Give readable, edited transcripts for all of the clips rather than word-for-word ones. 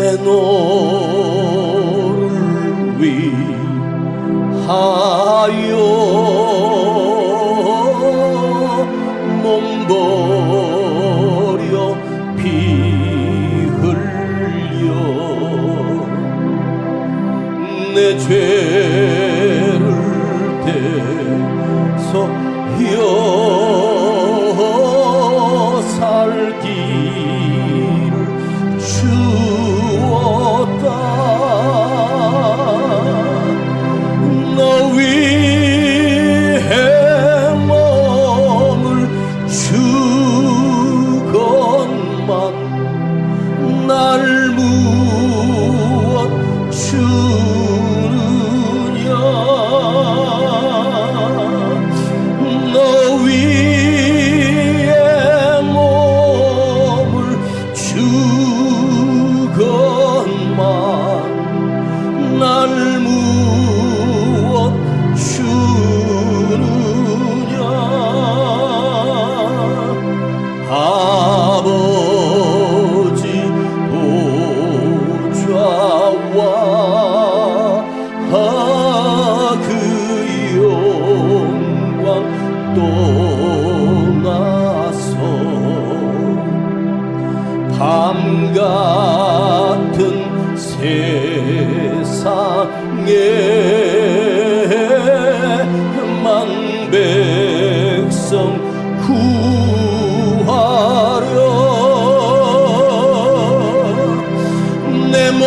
내 너를 위하여 몸버려 피 흘려 내 죄를 대속하여 살 길을 주었다. 너 위해 몸을 주건만 날 무엇 주느냐. 너 위해 몸을 주건만 날 무엇 주느냐. 아버지 보좌와 그 영광 떠나서 밤같은 세상에 만 백성 구하려 내 몸을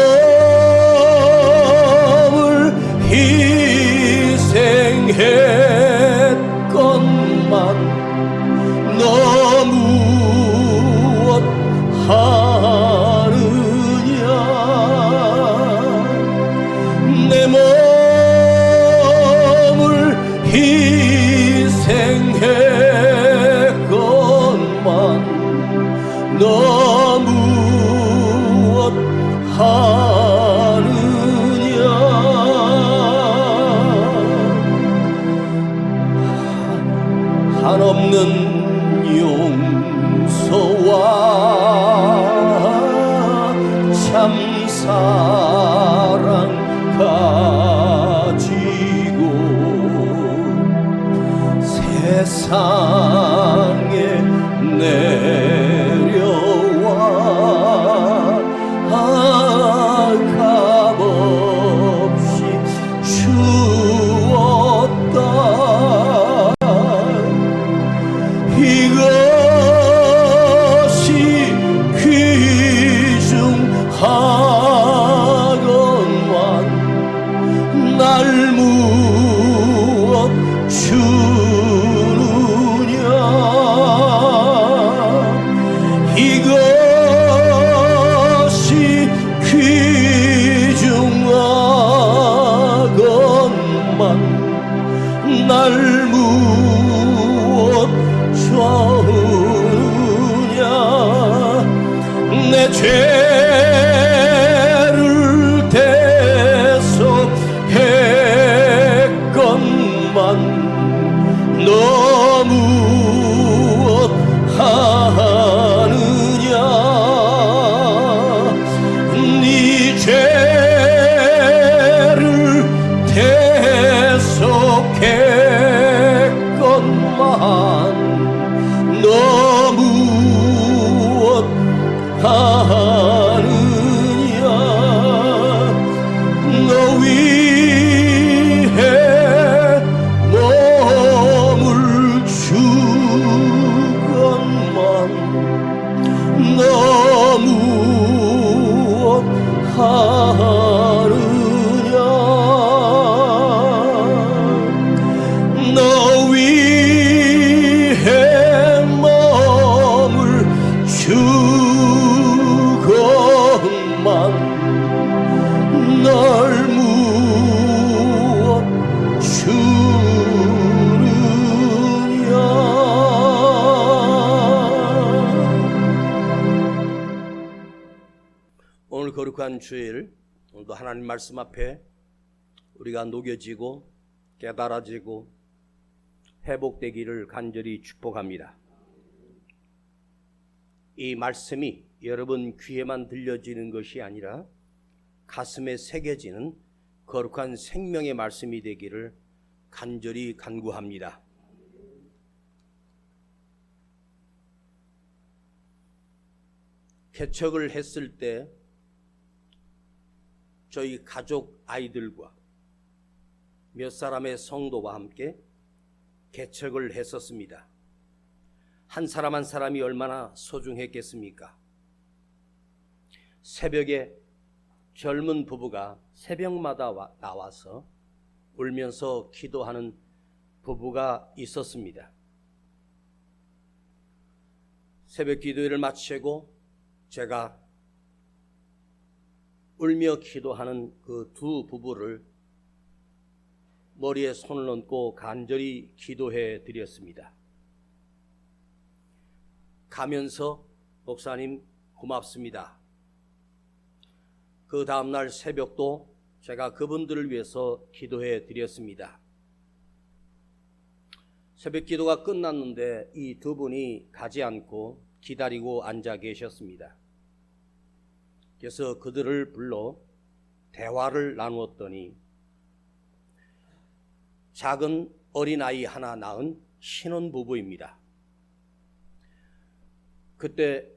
희생했건만 너 무엇 하느냐. 내 몸을 희생했건만 너 무엇 하느냐. 한없는 용서와 참 사랑 가지고 세상에 내려와 값없이 주었다. 이것이 귀중하건만 날 무엇 주느냐. 이것이 귀중하건만 날 무엇 주느냐. 내 죄를 대속했건만 너 무엇 하느냐. 네 죄를 대속했건만 너 무엇 하느냐. 너 위해 몸을 주건만 너 무엇 하느냐. 너 위해 몸을 주건만 널 무엇 주느냐. 오늘 거룩한 주일, 오늘도 하나님 말씀 앞에 우리가 녹여지고 깨달아지고 회복되기를 간절히 축복합니다. 이 말씀이 여러분 귀에만 들려지는 것이 아니라 가슴에 새겨지는 거룩한 생명의 말씀이 되기를 간절히 간구합니다. 개척을 했을 때 저희 가족 아이들과 몇 사람의 성도와 함께 개척을 했었습니다. 한 사람 한 사람이 얼마나 소중했겠습니까? 새벽에 젊은 부부가 새벽마다 나와서 울면서 기도하는 부부가 있었습니다. 새벽 기도회를 마치고 제가 울며 기도하는 그 두 부부를 머리에 손을 얹고 간절히 기도해 드렸습니다. 가면서 목사님 고맙습니다. 그 다음날 새벽도 제가 그분들을 위해서 기도해 드렸습니다. 새벽 기도가 끝났는데 이 두 분이 가지 않고 기다리고 앉아 계셨습니다. 그래서 그들을 불러 대화를 나누었더니 작은 어린아이 하나 낳은 신혼부부입니다. 그때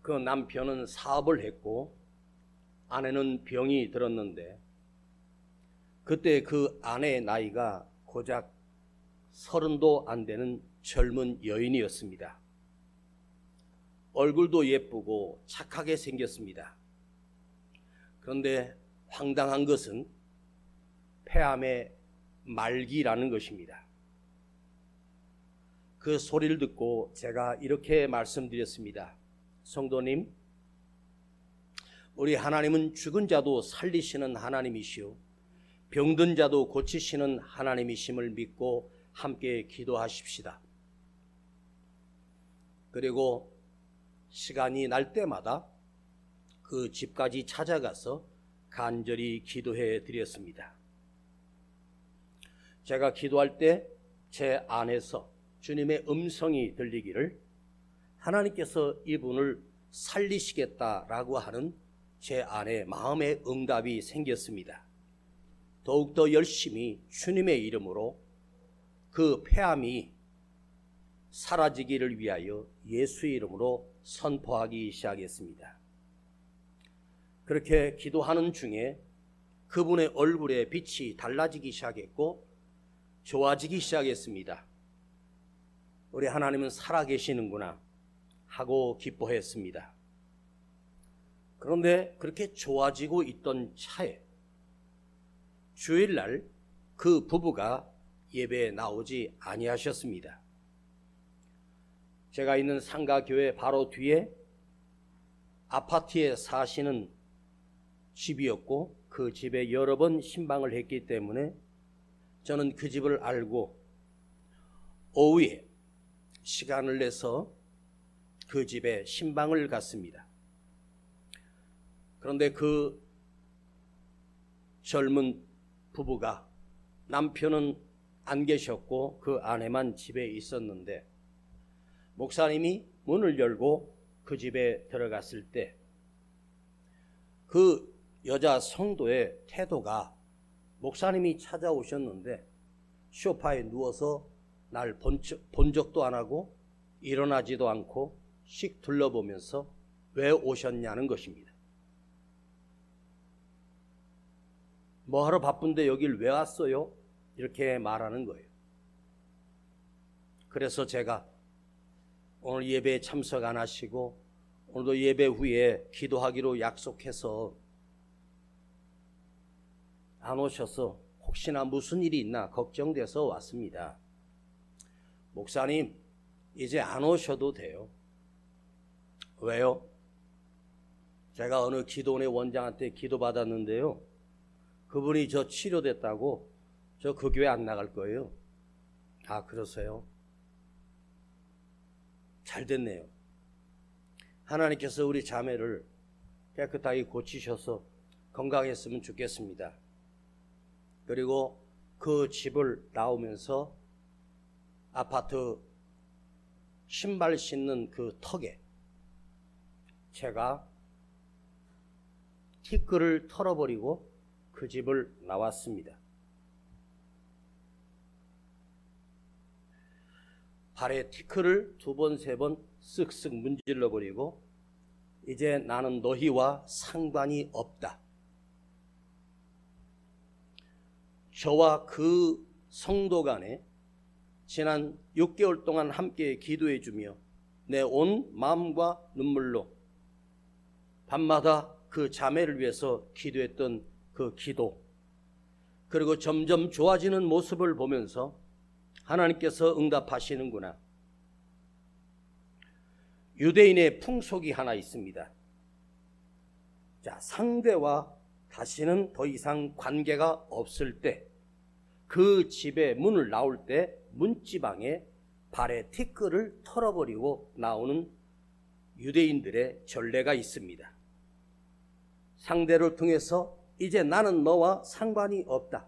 그 남편은 사업을 했고 아내는 병이 들었는데 그때 그 아내의 나이가 고작 30도 안 되는 젊은 여인이었습니다. 얼굴도 예쁘고 착하게 생겼습니다. 그런데 황당한 것은 폐암의 말기라는 것입니다. 그 소리를 듣고 제가 이렇게 말씀드렸습니다. 성도님, 우리 하나님은 죽은 자도 살리시는 하나님이시오 병든 자도 고치시는 하나님이심을 믿고 함께 기도하십시다. 그리고 시간이 날 때마다 그 집까지 찾아가서 간절히 기도해 드렸습니다. 제가 기도할 때 제 안에서 주님의 음성이 들리기를 하나님께서 이분을 살리시겠다라고 하는 제 안에 마음의 응답이 생겼습니다. 더욱더 열심히 주님의 이름으로 그 폐암이 사라지기를 위하여 예수의 이름으로 선포하기 시작했습니다. 그렇게 기도하는 중에 그분의 얼굴에 빛이 달라지기 시작했고 좋아지기 시작했습니다. 우리 하나님은 살아계시는구나 하고 기뻐했습니다. 그런데 그렇게 좋아지고 있던 차에 주일날 그 부부가 예배에 나오지 아니하셨습니다. 제가 있는 상가교회 바로 뒤에 아파트에 사시는 집이었고 그 집에 여러 번 신방을 했기 때문에 저는 그 집을 알고 오후에 시간을 내서 그 집에 신방을 갔습니다. 그런데 그 젊은 부부가 남편은 안 계셨고 그 아내만 집에 있었는데 목사님이 문을 열고 그 집에 들어갔을 때 그 여자 성도의 태도가 목사님이 찾아오셨는데 소파에 누워서 날 본 적도 안 하고 일어나지도 않고 씩 둘러보면서 왜 오셨냐는 것입니다. 뭐하러 바쁜데 여길 왜 왔어요? 이렇게 말하는 거예요. 그래서 제가 오늘 예배에 참석 안 하시고 오늘도 예배 후에 기도하기로 약속해서 안 오셔서 혹시나 무슨 일이 있나 걱정돼서 왔습니다. 목사님, 이제 안 오셔도 돼요. 왜요? 제가 어느 기도원의 원장한테 기도받았는데요. 그분이 저 치료됐다고 저 그 교회 안 나갈 거예요. 아, 그러세요? 잘 됐네요. 하나님께서 우리 자매를 깨끗하게 고치셔서 건강했으면 좋겠습니다. 그리고 그 집을 나오면서 아파트 신발 신는 그 턱에 제가 티끌을 털어버리고 그 집을 나왔습니다. 발에 티끌을 2번, 3번 쓱쓱 문질러버리고 이제 나는 너희와 상관이 없다. 저와 그 성도 간에 지난 6개월 동안 함께 기도해 주며 내 온 마음과 눈물로 밤마다 그 자매를 위해서 기도했던 그 기도, 그리고 점점 좋아지는 모습을 보면서 하나님께서 응답하시는구나. 유대인의 풍속이 하나 있습니다. 자, 상대와 다시는 더 이상 관계가 없을 때, 그 집의 문을 나올 때 문지방에 발에 티끌을 털어버리고 나오는 유대인들의 전례가 있습니다. 상대를 통해서 이제 나는 너와 상관이 없다,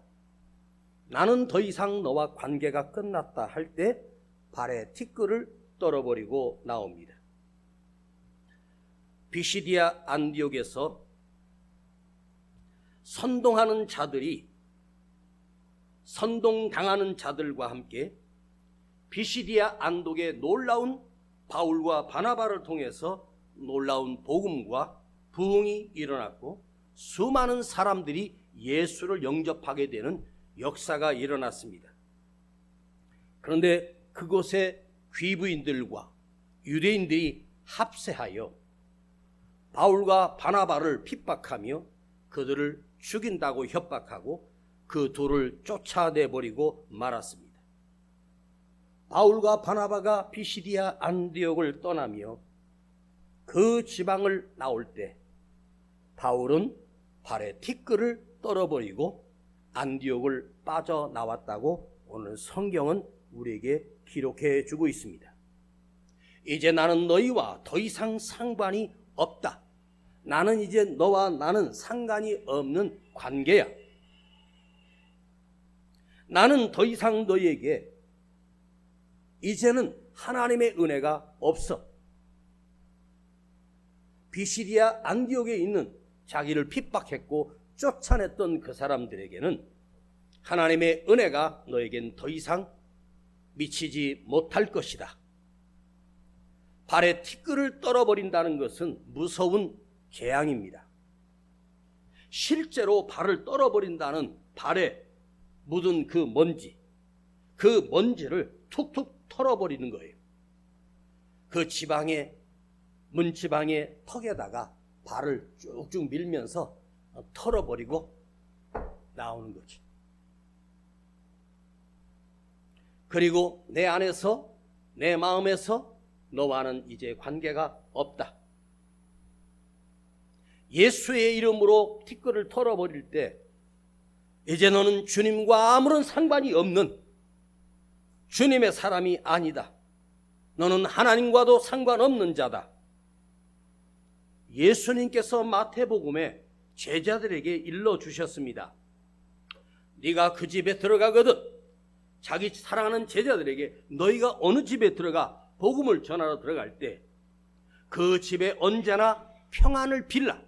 나는 더 이상 너와 관계가 끝났다 할 때 발에 티끌을 떨어버리고 나옵니다. 비시디아 안디옥에서 선동하는 자들이 선동당하는 자들과 함께 비시디아 안독의 놀라운 바울과 바나바를 통해서 놀라운 복음과 부흥이 일어났고 수많은 사람들이 예수를 영접하게 되는 역사가 일어났습니다. 그런데 그곳에 귀부인들과 유대인들이 합세하여 바울과 바나바를 핍박하며 그들을 죽인다고 협박하고 그 둘을 쫓아내버리고 말았습니다. 바울과 바나바가 비시디아 안디옥을 떠나며 그 지방을 나올 때 바울은 발에 티끌을 떨어버리고 안디옥을 빠져나왔다고 오늘 성경은 우리에게 기록해 주고 있습니다. 이제 나는 너희와 더 이상 상관이 없다. 나는 이제 너와 나는 상관이 없는 관계야. 나는 더 이상 너희에게 이제는 하나님의 은혜가 없어. 비시디아 안디옥에 있는 자기를 핍박했고 쫓아냈던 그 사람들에게는 하나님의 은혜가 너에겐 더 이상 미치지 못할 것이다. 발에 티끌을 떨어버린다는 것은 무서운 재앙입니다. 실제로 발을 떨어버린다는 발에 묻은 그 먼지를 툭툭 털어버리는 거예요. 그 지방에, 문지방의 턱에다가 발을 쭉쭉 밀면서 털어버리고 나오는 거죠. 그리고 내 안에서, 내 마음에서 너와는 이제 관계가 없다. 예수의 이름으로 티끌을 털어버릴 때 이제 너는 주님과 아무런 상관이 없는 주님의 사람이 아니다. 너는 하나님과도 상관없는 자다. 예수님께서 마태복음에 제자들에게 일러주셨습니다. 네가 그 집에 들어가거든 자기 사랑하는 제자들에게 너희가 어느 집에 들어가 복음을 전하러 들어갈 때 그 집에 언제나 평안을 빌라.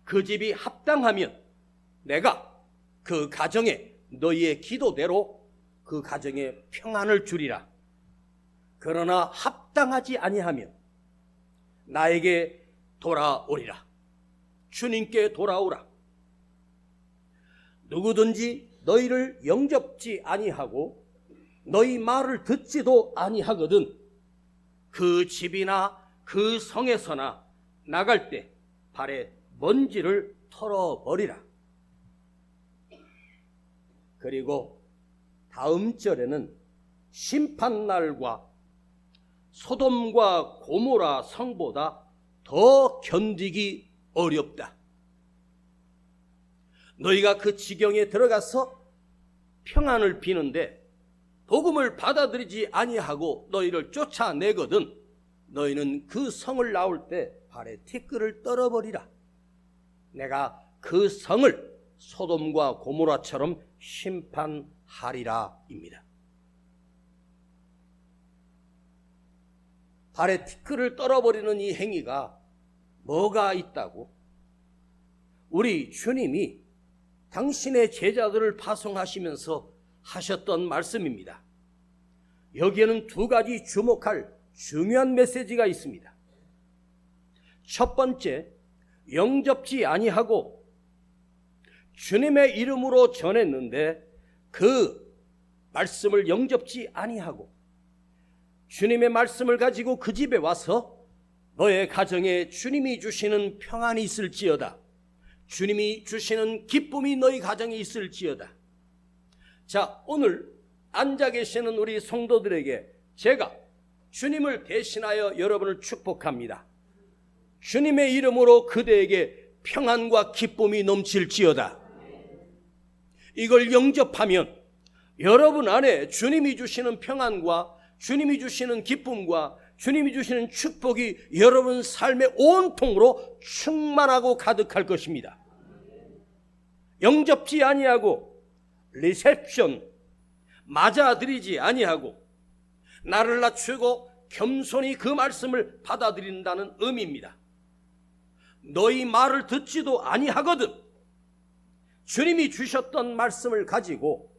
그 집이 합당하면 내가 그 가정에 너희의 기도대로 그 가정에 평안을 주리라. 그러나 합당하지 아니하면 나에게 돌아오리라. 주님께 돌아오라. 누구든지 너희를 영접지 아니하고 너희 말을 듣지도 아니하거든 그 집이나 그 성에서나 나갈 때 발에 먼지를 털어버리라. 그리고 다음 절에는 심판날과 소돔과 고모라 성보다 더 견디기 어렵다. 너희가 그 지경에 들어가서 평안을 비는데 복음을 받아들이지 아니하고 너희를 쫓아내거든 너희는 그 성을 나올 때 발에 티끌을 떨어버리라. 내가 그 성을 소돔과 고모라처럼 심판하리라 입니다. 발에 티끌을 떨어버리는 이 행위가 뭐가 있다고? 우리 주님이 당신의 제자들을 파송하시면서 하셨던 말씀입니다. 여기에는 두 가지 주목할 중요한 메시지가 있습니다. 첫 번째, 영접지 아니하고 주님의 이름으로 전했는데 그 말씀을 영접지 아니하고 주님의 말씀을 가지고 그 집에 와서 너의 가정에 주님이 주시는 평안이 있을지어다, 주님이 주시는 기쁨이 너희 가정에 있을지어다. 자, 오늘 앉아 계시는 우리 성도들에게 제가 주님을 대신하여 여러분을 축복합니다. 주님의 이름으로 그대에게 평안과 기쁨이 넘칠지어다. 이걸 영접하면 여러분 안에 주님이 주시는 평안과 주님이 주시는 기쁨과 주님이 주시는 축복이 여러분 삶의 온통으로 충만하고 가득할 것입니다. 영접지 아니하고 리셉션 맞아들이지 아니하고 나를 낮추고 겸손히 그 말씀을 받아들인다는 의미입니다. 너희 말을 듣지도 아니하거든 주님이 주셨던 말씀을 가지고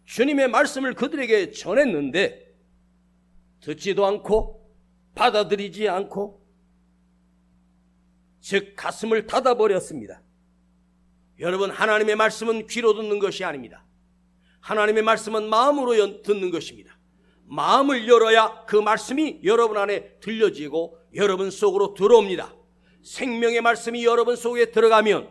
주님의 말씀을 그들에게 전했는데 듣지도 않고 받아들이지 않고 즉 가슴을 닫아버렸습니다. 여러분, 하나님의 말씀은 귀로 듣는 것이 아닙니다. 하나님의 말씀은 마음으로 듣는 것입니다. 마음을 열어야 그 말씀이 여러분 안에 들려지고 여러분 속으로 들어옵니다. 생명의 말씀이 여러분 속에 들어가면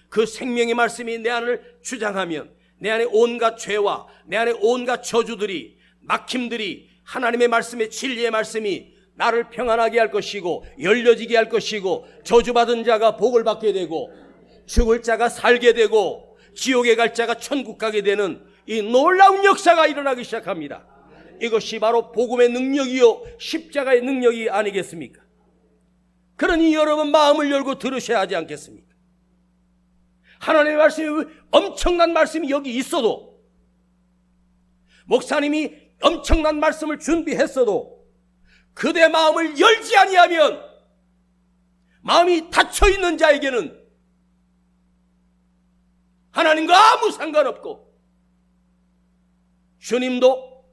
그 생명의 말씀이 내 안을 주장하면 내 안에 온갖 죄와 내 안에 온갖 저주들이 막힘들이 하나님의 말씀의 진리의 말씀이 나를 평안하게 할 것이고 열려지게 할 것이고 저주받은 자가 복을 받게 되고 죽을 자가 살게 되고 지옥에 갈 자가 천국 가게 되는 이 놀라운 역사가 일어나기 시작합니다. 이것이 바로 복음의 능력이요 십자가의 능력이 아니겠습니까? 그러니 여러분 마음을 열고 들으셔야 하지 않겠습니까? 하나님의 말씀이 엄청난 말씀이 여기 있어도 목사님이 엄청난 말씀을 준비했어도 그대 마음을 열지 아니하면 마음이 닫혀있는 자에게는 하나님과 아무 상관없고 주님도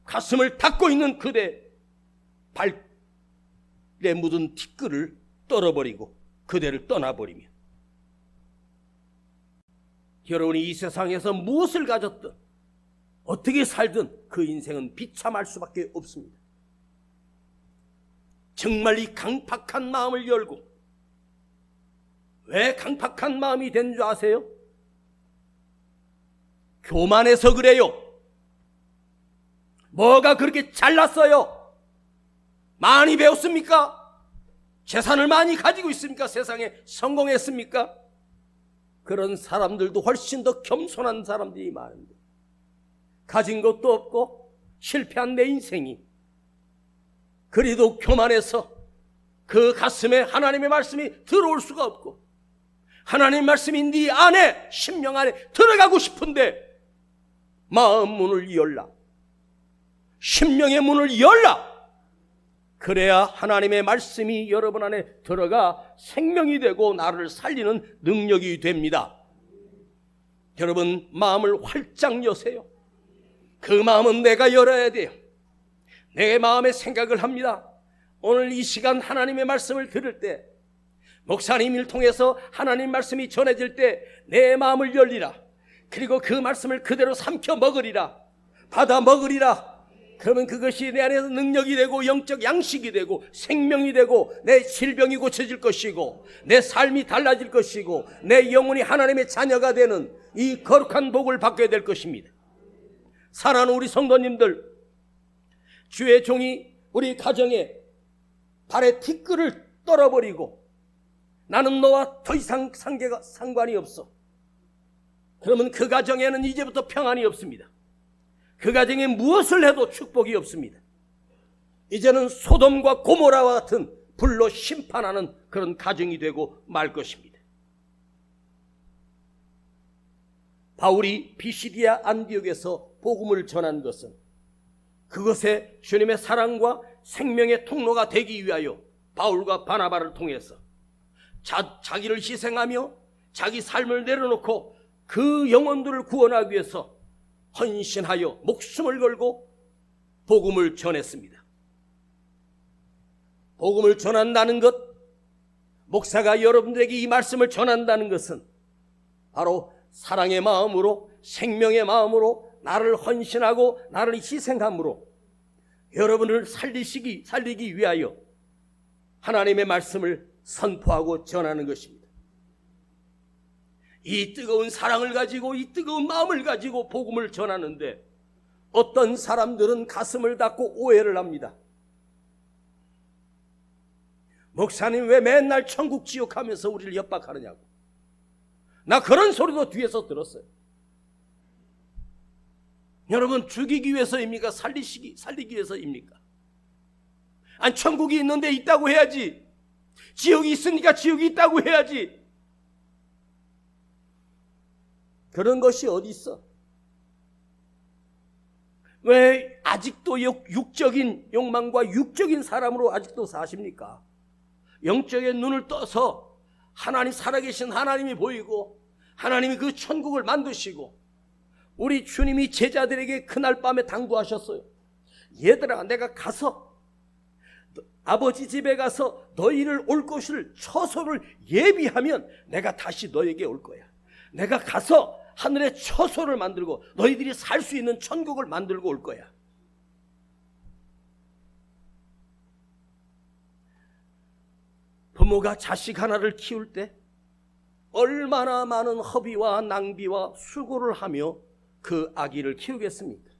가슴을 닫고 있는 그대 발에 묻은 티끌을 떨어버리고 그대를 떠나버리면 여러분이 이 세상에서 무엇을 가졌든 어떻게 살든 그 인생은 비참할 수밖에 없습니다. 정말 이 강팍한 마음을 열고, 왜 강팍한 마음이 된 줄 아세요? 교만해서 그래요. 뭐가 그렇게 잘났어요? 많이 배웠습니까? 재산을 많이 가지고 있습니까? 세상에 성공했습니까? 그런 사람들도 훨씬 더 겸손한 사람들이 많은데 가진 것도 없고 실패한 내 인생이 그래도 교만해서 그 가슴에 하나님의 말씀이 들어올 수가 없고 하나님의 말씀이 네 안에 심령 안에 들어가고 싶은데 마음 문을 열라, 심령의 문을 열라. 그래야 하나님의 말씀이 여러분 안에 들어가 생명이 되고 나를 살리는 능력이 됩니다. 여러분 마음을 활짝 여세요. 그 마음은 내가 열어야 돼요. 내 마음의 생각을 합니다. 오늘 이 시간 하나님의 말씀을 들을 때 목사님을 통해서 하나님 말씀이 전해질 때 내 마음을 열리라. 그리고 그 말씀을 그대로 삼켜 먹으리라. 받아 먹으리라. 그러면 그것이 내 안에서 능력이 되고 영적 양식이 되고 생명이 되고 내 질병이 고쳐질 것이고 내 삶이 달라질 것이고 내 영혼이 하나님의 자녀가 되는 이 거룩한 복을 받게 될 것입니다. 사랑하는 우리 성도님들, 주의 종이 우리 가정에 발에 티끌을 떨어버리고 나는 너와 더 이상 상관이 없어. 그러면 그 가정에는 이제부터 평안이 없습니다. 그 가정에 무엇을 해도 축복이 없습니다. 이제는 소돔과 고모라와 같은 불로 심판하는 그런 가정이 되고 말 것입니다. 바울이 피시디아 안디옥에서 복음을 전한 것은 그것에 주님의 사랑과 생명의 통로가 되기 위하여 바울과 바나바를 통해서 자기를 희생하며 자기 삶을 내려놓고 그 영혼들을 구원하기 위해서 헌신하여 목숨을 걸고 복음을 전했습니다. 복음을 전한다는 것, 목사가 여러분들에게 이 말씀을 전한다는 것은 바로 사랑의 마음으로, 생명의 마음으로 나를 헌신하고 나를 희생함으로 여러분을 살리기 위하여 하나님의 말씀을 선포하고 전하는 것입니다. 이 뜨거운 사랑을 가지고, 이 뜨거운 마음을 가지고 복음을 전하는데 어떤 사람들은 가슴을 닫고 오해를 합니다. 목사님 왜 맨날 천국 지옥 하면서 우리를 협박하느냐고. 나 그런 소리도 뒤에서 들었어요. 여러분, 죽이기 위해서입니까? 살리기 위해서입니까? 아니, 천국이 있는데 있다고 해야지. 지옥이 있으니까 지옥이 있다고 해야지. 그런 것이 어디 있어? 왜 아직도 육적인 욕망과 육적인 사람으로 아직도 사십니까? 영적인 눈을 떠서 하나님, 살아계신 하나님이 보이고 하나님이 그 천국을 만드시고 우리 주님이 제자들에게 그날 밤에 당부하셨어요. 얘들아, 내가 가서 아버지 집에 가서 너희를 올 곳을 처소를 예비하면 내가 다시 너에게 올 거야. 내가 가서 하늘에 처소를 만들고 너희들이 살 수 있는 천국을 만들고 올 거야. 부모가 자식 하나를 키울 때 얼마나 많은 허비와 낭비와 수고를 하며 그 아기를 키우겠습니까?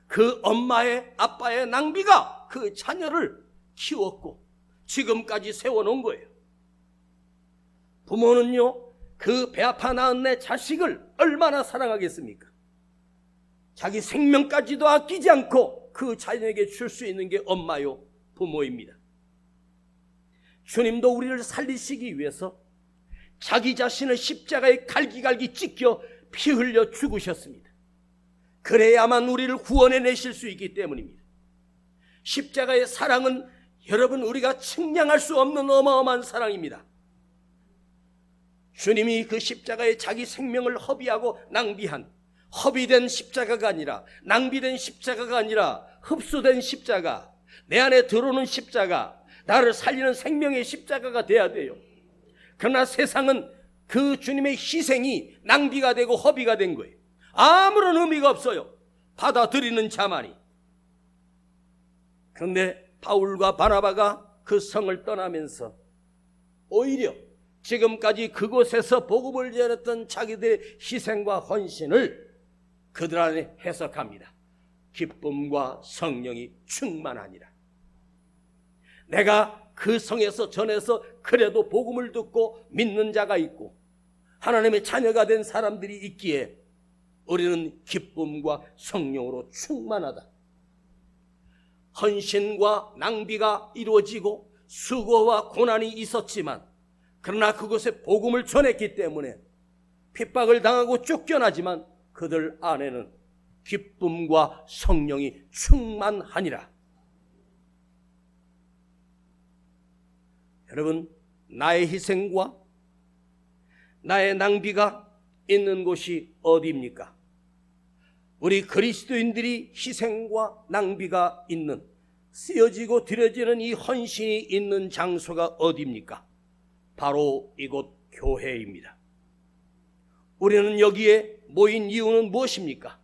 그 엄마의, 아빠의 낭비가 그 자녀를 키웠고 지금까지 세워놓은 거예요. 부모는요, 그 배 아파 낳은 내 자식을 얼마나 사랑하겠습니까? 자기 생명까지도 아끼지 않고 그 자녀에게 줄 수 있는 게 엄마요, 부모입니다. 주님도 우리를 살리시기 위해서 자기 자신을 십자가에 갈기갈기 찢겨 피 흘려 죽으셨습니다. 그래야만 우리를 구원해 내실 수 있기 때문입니다. 십자가의 사랑은 여러분, 우리가 측량할 수 없는 어마어마한 사랑입니다. 주님이 그 십자가에 자기 생명을 허비하고 낭비한, 허비된 십자가가 아니라, 낭비된 십자가가 아니라 흡수된 십자가, 내 안에 들어오는 십자가, 나를 살리는 생명의 십자가가 돼야 돼요. 그러나 세상은 그 주님의 희생이 낭비가 되고 허비가 된 거예요. 아무런 의미가 없어요. 받아들이는 자만이. 그런데 바울과 바나바가 그 성을 떠나면서 오히려 지금까지 그곳에서 복음을 전했던 자기들의 희생과 헌신을 그들 안에 해석합니다. 기쁨과 성령이 충만하니라. 내가 그 성에서 전해서 그래도 복음을 듣고 믿는 자가 있고 하나님의 자녀가 된 사람들이 있기에 우리는 기쁨과 성령으로 충만하다. 헌신과 낭비가 이루어지고 수고와 고난이 있었지만 그러나 그곳에 복음을 전했기 때문에 핍박을 당하고 쫓겨나지만 그들 안에는 기쁨과 성령이 충만하니라. 여러분, 나의 희생과 나의 낭비가 있는 곳이 어디입니까? 우리 그리스도인들이 희생과 낭비가 있는, 쓰여지고 드려지는 이 헌신이 있는 장소가 어디입니까? 바로 이곳 교회입니다. 우리는 여기에 모인 이유는 무엇입니까?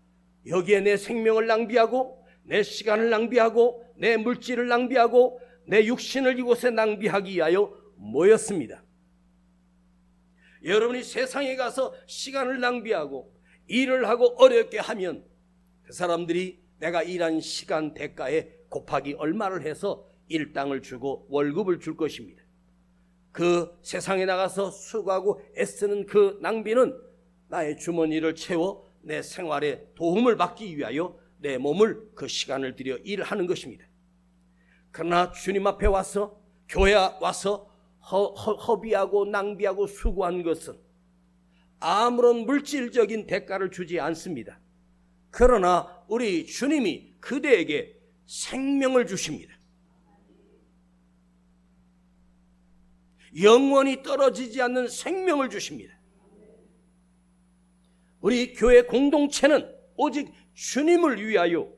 여기에 내 생명을 낭비하고 내 시간을 낭비하고 내 물질을 낭비하고 내 육신을 이곳에 낭비하기 위하여 모였습니다. 여러분이 세상에 가서 시간을 낭비하고 일을 하고 어렵게 하면 그 사람들이 내가 일한 시간 대가에 곱하기 얼마를 해서 일당을 주고 월급을 줄 것입니다. 그 세상에 나가서 수고하고 애쓰는 그 낭비는 나의 주머니를 채워 내 생활에 도움을 받기 위하여 내 몸을, 그 시간을 들여 일하는 것입니다. 그러나 주님 앞에 와서, 교회에 와서 허비하고 낭비하고 수고한 것은 아무런 물질적인 대가를 주지 않습니다. 그러나 우리 주님이 그대에게 생명을 주십니다. 영원히 떨어지지 않는 생명을 주십니다. 우리 교회 공동체는 오직 주님을 위하여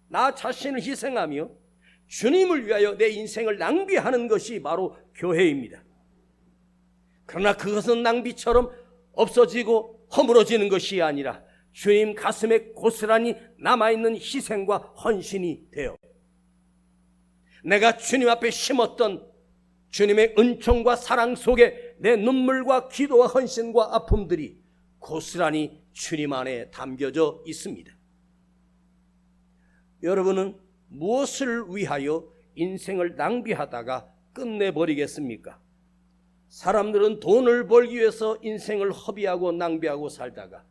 나 자신을 희생하며 주님을 위하여 내 인생을 낭비하는 것이 바로 교회입니다. 그러나 그것은 낭비처럼 없어지고 허물어지는 것이 아니라 주님 가슴에 고스란히 남아있는 희생과 헌신이 되어 내가 주님 앞에 심었던 주님의 은총과 사랑 속에 내 눈물과 기도와 헌신과 아픔들이 고스란히 주님 안에 담겨져 있습니다. 여러분은 무엇을 위하여 인생을 낭비하다가 끝내버리겠습니까? 사람들은 돈을 벌기 위해서 인생을 허비하고 낭비하고 살다가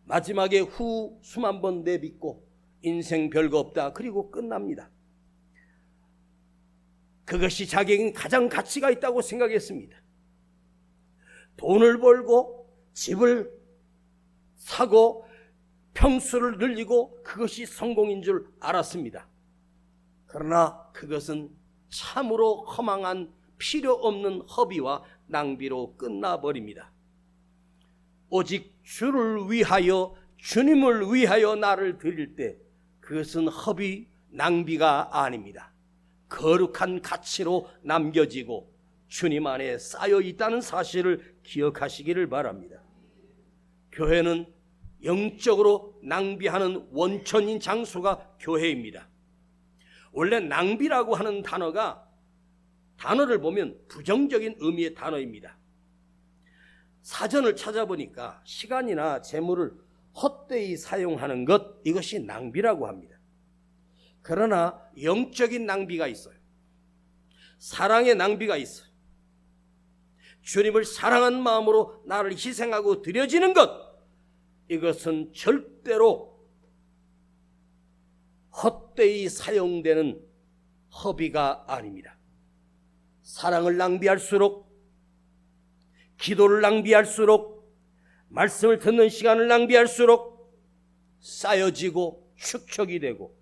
마지막에 후 숨 한 번 내뱉고 인생 별거 없다 그리고 끝납니다. 그것이 자기에겐 가장 가치가 있다고 생각했습니다. 돈을 벌고 집을 사고 평수를 늘리고 그것이 성공인 줄 알았습니다. 그러나 그것은 참으로 허망한 필요 없는 허비와 낭비로 끝나버립니다. 오직 주를 위하여 주님을 위하여 나를 드릴 때 그것은 허비 낭비가 아닙니다. 거룩한 가치로 남겨지고 주님 안에 쌓여 있다는 사실을 기억하시기를 바랍니다. 교회는 영적으로 낭비하는 원천인 장소가 교회입니다. 원래 낭비라고 하는 단어를 보면 부정적인 의미의 단어입니다. 사전을 찾아보니까 시간이나 재물을 헛되이 사용하는 것, 이것이 낭비라고 합니다. 그러나 영적인 낭비가 있어요. 사랑의 낭비가 있어요. 주님을 사랑한 마음으로 나를 희생하고 드려지는 것, 이것은 절대로 헛되이 사용되는 허비가 아닙니다. 사랑을 낭비할수록, 기도를 낭비할수록, 말씀을 듣는 시간을 낭비할수록 쌓여지고 축적이 되고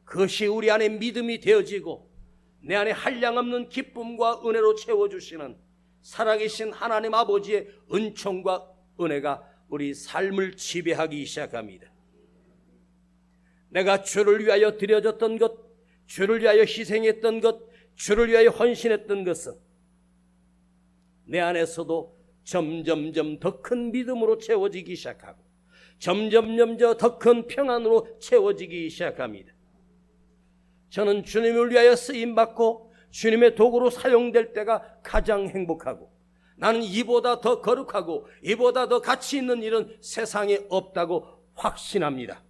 그것이 우리 안에 믿음이 되어지고 내 안에 한량없는 기쁨과 은혜로 채워주시는 살아계신 하나님 아버지의 은총과 은혜가 우리 삶을 지배하기 시작합니다. 내가 주를 위하여 드려졌던 것, 주를 위하여 희생했던 것, 주를 위하여 헌신했던 것은 내 안에서도 점점점 더 큰 믿음으로 채워지기 시작하고 점점점 더 큰 평안으로 채워지기 시작합니다. 저는 주님을 위하여 쓰임받고 주님의 도구로 사용될 때가 가장 행복하고 나는 이보다 더 거룩하고 이보다 더 가치 있는 일은 세상에 없다고 확신합니다.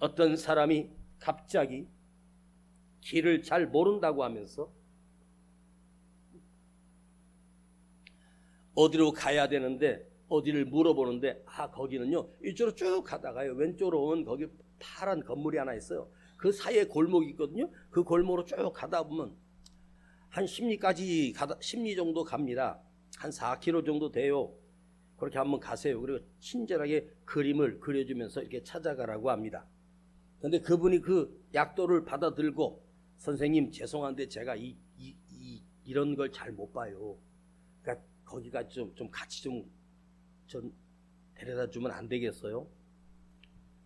어떤 사람이 갑자기 길을 잘 모른다고 하면서 어디로 가야 되는데 어디를 물어보는데 거기는요 이쪽으로 쭉 가다가요 왼쪽으로 오면 거기 파란 건물이 하나 있어요. 그 사이에 골목이 있거든요. 그 골목으로 쭉 가다 보면 한 십리 정도 갑니다. 한 4km 정도 돼요. 그렇게 한번 가세요. 그리고 친절하게 그림을 그려주면서 이렇게 찾아가라고 합니다. 그런데 그분이 그 약도를 받아들고 선생님 죄송한데 제가 이런 걸 잘 못 봐요. 그러니까 거기가 좀 같이 좀 데려다 주면 안 되겠어요?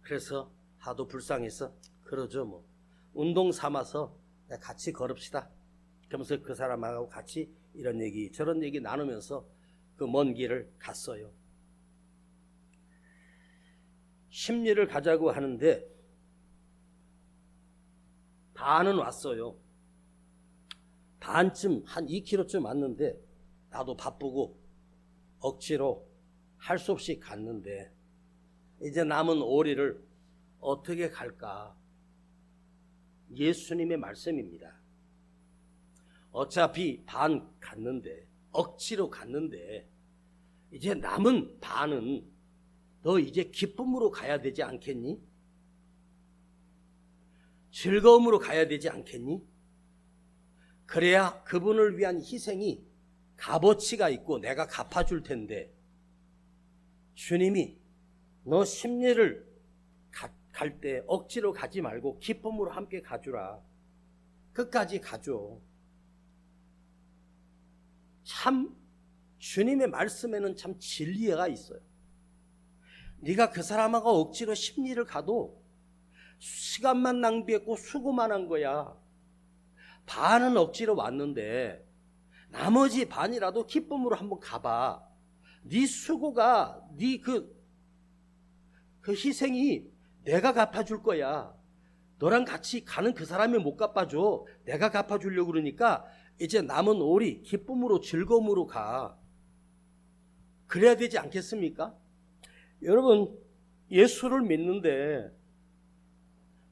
그래서 하도 불쌍해서 그러죠 뭐. 운동 삼아서 같이 걸읍시다. 그러면서 그 사람하고 같이 이런 얘기 저런 얘기 나누면서 그 먼 길을 갔어요. 심리를 가자고 하는데 반은 왔어요. 반쯤 한 2km쯤 왔는데 나도 바쁘고 억지로 할 수 없이 갔는데 이제 남은 오리를 어떻게 갈까? 예수님의 말씀입니다. 어차피 반 갔는데 억지로 갔는데 이제 남은 반은 너 이제 기쁨으로 가야 되지 않겠니? 즐거움으로 가야 되지 않겠니? 그래야 그분을 위한 희생이 값어치가 있고 내가 갚아줄 텐데 주님이 너 심리를 갈 때 억지로 가지 말고 기쁨으로 함께 가주라. 끝까지 가줘. 참 주님의 말씀에는 참 진리가 있어요. 네가 그 사람하고 억지로 심리를 가도 시간만 낭비했고 수고만 한 거야. 반은 억지로 왔는데 나머지 반이라도 기쁨으로 한번 가봐. 네 수고가, 네 그 희생이 내가 갚아줄 거야. 너랑 같이 가는 그 사람이 못 갚아줘. 내가 갚아주려고 그러니까 이제 남은 오리 기쁨으로 즐거움으로 가. 그래야 되지 않겠습니까? 여러분, 예수를 믿는데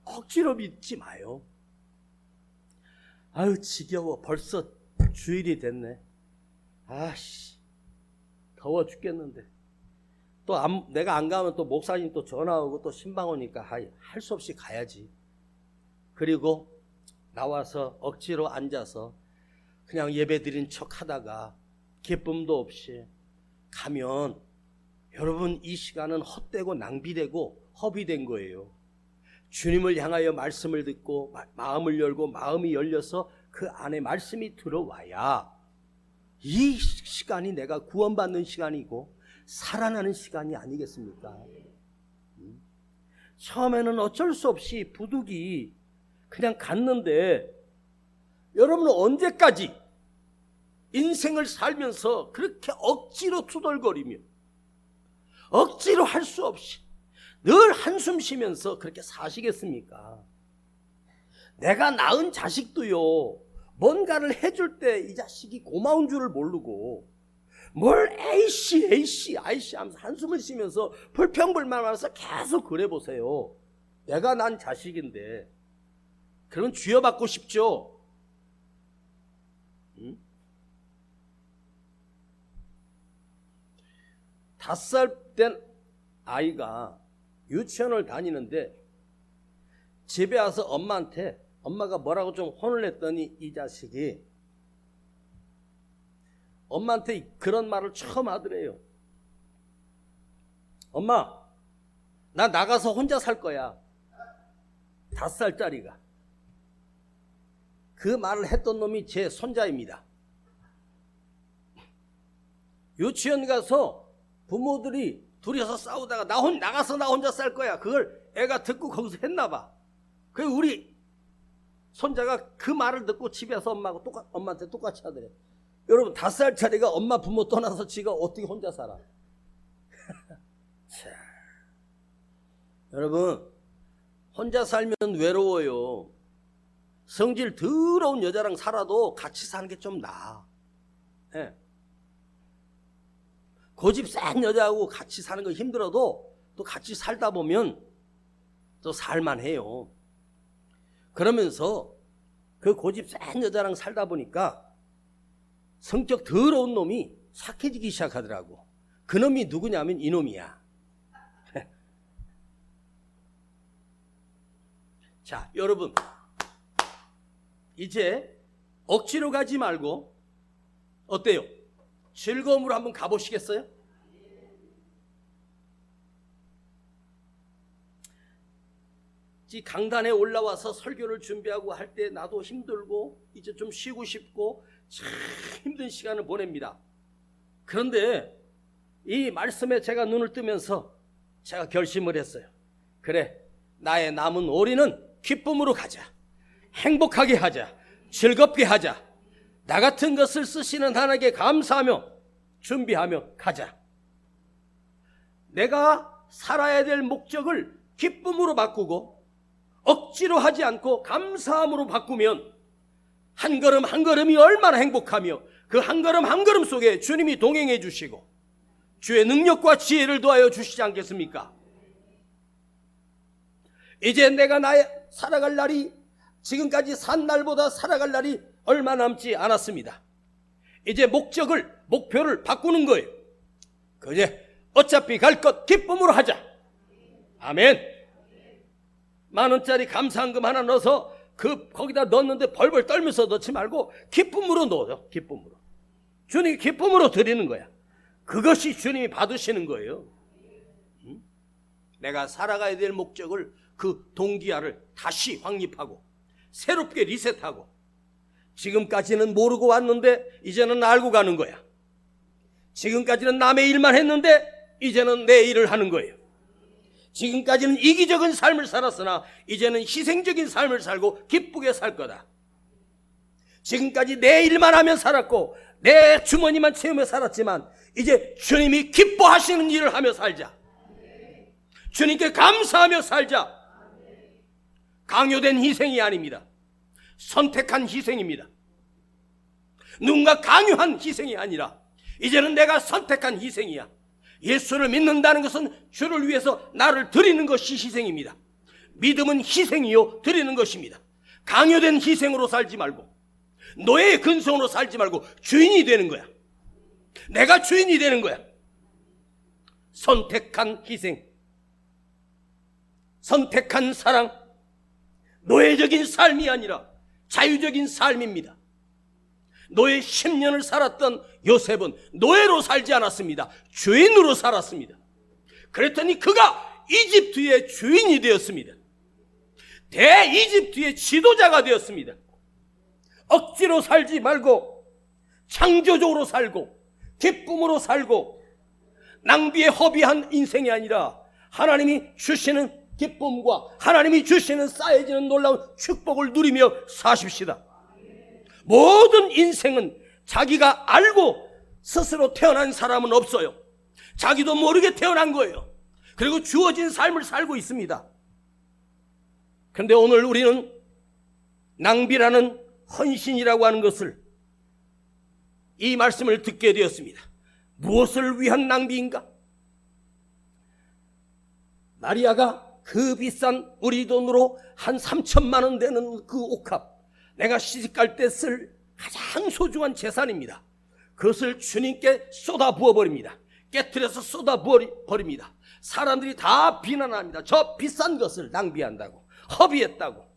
억지로 믿지 마요. 아유, 지겨워. 벌써 주일이 됐네. 아씨, 더워 죽겠는데. 또 내가 안 가면 또 목사님 또 전화 오고 또 신방 오니까 할 수 없이 가야지. 그리고 나와서 억지로 앉아서 그냥 예배 드린 척 하다가 기쁨도 없이 가면 여러분, 이 시간은 헛되고 낭비되고 허비된 거예요. 주님을 향하여 말씀을 듣고 마음을 열고 마음이 열려서 그 안에 말씀이 들어와야 이 시간이 내가 구원받는 시간이고 살아나는 시간이 아니겠습니까? 처음에는 어쩔 수 없이 부득이 그냥 갔는데 여러분은 언제까지 인생을 살면서 그렇게 억지로 투덜거리며 억지로 할 수 없이 늘 한숨 쉬면서 그렇게 사시겠습니까? 내가 낳은 자식도요, 뭔가를 해줄 때 이 자식이 고마운 줄을 모르고 뭘 에이씨 하면서 한숨을 쉬면서 불평불만하면서 계속 그래 보세요. 내가 난 자식인데 그러면 쥐어받고 싶죠? 응? 5살 된 아이가 유치원을 다니는데 집에 와서 엄마한테 엄마가 뭐라고 좀 혼을 냈더니 이 자식이 엄마한테 그런 말을 처음 하더래요. 엄마, 나 나가서 혼자 살 거야. 5살짜리가. 그 말을 했던 놈이 제 손자입니다. 유치원 가서 부모들이 둘이서 싸우다가 나가서 나 혼자 살 거야. 그걸 애가 듣고 거기서 했나 봐. 그래서 우리 손자가 그 말을 듣고 집에서 엄마한테 똑같이 하더래. 여러분, 5살짜리가 엄마 부모 떠나서 지가 어떻게 혼자 살아? 자, 여러분, 혼자 살면 외로워요. 성질 더러운 여자랑 살아도 같이 사는 게 좀 나아. 네. 고집 센 여자하고 같이 사는 거 힘들어도 또 같이 살다 보면 또 살만해요. 그러면서 그 고집 센 여자랑 살다 보니까 성격 더러운 놈이 착해지기 시작하더라고. 그 놈이 누구냐면 이놈이야. 자, 여러분, 이제 억지로 가지 말고 어때요? 즐거움으로 한번 가보시겠어요? 강단에 올라와서 설교를 준비하고 할 때 나도 힘들고 이제 좀 쉬고 싶고 참 힘든 시간을 보냅니다. 그런데 이 말씀에 제가 눈을 뜨면서 제가 결심을 했어요. 그래, 나의 남은 오리는 기쁨으로 가자. 행복하게 하자. 즐겁게 하자. 나 같은 것을 쓰시는 하나님께 감사하며 준비하며 가자. 내가 살아야 될 목적을 기쁨으로 바꾸고 억지로 하지 않고 감사함으로 바꾸면 한 걸음 한 걸음이 얼마나 행복하며 그 한 걸음 한 걸음 속에 주님이 동행해 주시고 주의 능력과 지혜를 더하여 주시지 않겠습니까? 이제 내가 나의 살아갈 날이 지금까지 산 날보다 살아갈 날이 얼마 남지 않았습니다. 이제 목표를 바꾸는 거예요. 그제 어차피 갈 것 기쁨으로 하자. 아멘. 10,000원짜리 감사한금 하나 넣어서 거기다 넣었는데 벌벌 떨면서 넣지 말고 기쁨으로 넣어요. 기쁨으로. 주님이 기쁨으로 드리는 거야. 그것이 주님이 받으시는 거예요. 내가 살아가야 될 목적을 그 동기화를 다시 확립하고 새롭게 리셋하고 지금까지는 모르고 왔는데 이제는 알고 가는 거야. 지금까지는 남의 일만 했는데 이제는 내 일을 하는 거예요. 지금까지는 이기적인 삶을 살았으나 이제는 희생적인 삶을 살고 기쁘게 살 거다. 지금까지 내 일만 하며 살았고 내 주머니만 채우며 살았지만 이제 주님이 기뻐하시는 일을 하며 살자. 주님께 감사하며 살자. 강요된 희생이 아닙니다. 선택한 희생입니다. 누군가 강요한 희생이 아니라 이제는 내가 선택한 희생이야. 예수를 믿는다는 것은 주를 위해서 나를 드리는 것이 희생입니다. 믿음은 희생이요 드리는 것입니다. 강요된 희생으로 살지 말고 노예의 근성으로 살지 말고 주인이 되는 거야. 내가 주인이 되는 거야. 선택한 희생, 선택한 사랑, 노예적인 삶이 아니라 자유적인 삶입니다. 노예 10년을 살았던 요셉은 노예로 살지 않았습니다. 주인으로 살았습니다. 그랬더니 그가 이집트의 주인이 되었습니다. 대이집트의 지도자가 되었습니다. 억지로 살지 말고 창조적으로 살고 기쁨으로 살고 낭비에 허비한 인생이 아니라 하나님이 주시는 기쁨과 하나님이 주시는 쌓여지는 놀라운 축복을 누리며 사십시다. 모든 인생은 자기가 알고 스스로 태어난 사람은 없어요. 자기도 모르게 태어난 거예요. 그리고 주어진 삶을 살고 있습니다. 그런데 오늘 우리는 낭비라는 헌신이라고 하는 것을, 이 말씀을 듣게 되었습니다. 무엇을 위한 낭비인가? 마리아가 그 비싼 우리 돈으로 한 3천만 원 되는 그 옥합, 내가 시집갈 때 쓸 가장 소중한 재산입니다. 그것을 주님께 쏟아 부어버립니다. 깨트려서 쏟아 부어버립니다. 사람들이 다 비난합니다. 저 비싼 것을 낭비한다고, 허비했다고.